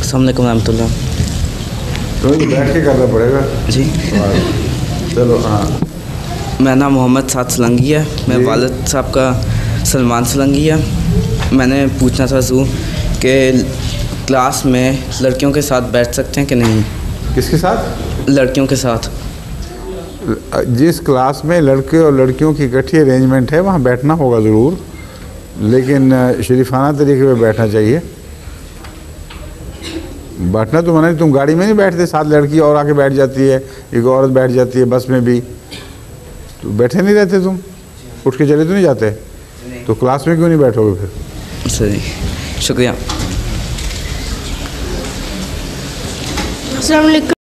अस्सलाम वालेकुम रहमतुल्लाह। तो बैठ के करना पड़ेगा जी। चलो हाँ। मेरा नाम मोहम्मद साद सलंगी है। मेरे वालिद साहब का सलमान सलंगी है। मैंने पूछना था कि क्लास में लड़कियों के साथ बैठ सकते हैं कि नहीं? किसके साथ? लड़कियों के साथ। जिस क्लास में लड़के और लड़कियों की इकट्ठी अरेंजमेंट है वहाँ बैठना होगा ज़रूर, लेकिन शरीफाना तरीके पे बैठना चाहिए। बैठना तो मना नहीं, तुम गाड़ी में नहीं बैठते, साथ लड़की और आके बैठ जाती है, एक औरत बैठ जाती है बस में भी, तो बैठे नहीं रहते तुम, उठ के चले तो नहीं जाते? तो क्लास में क्यों नहीं बैठोगे फिर? सही, शुक्रिया। अस्सलाम वालेकुम।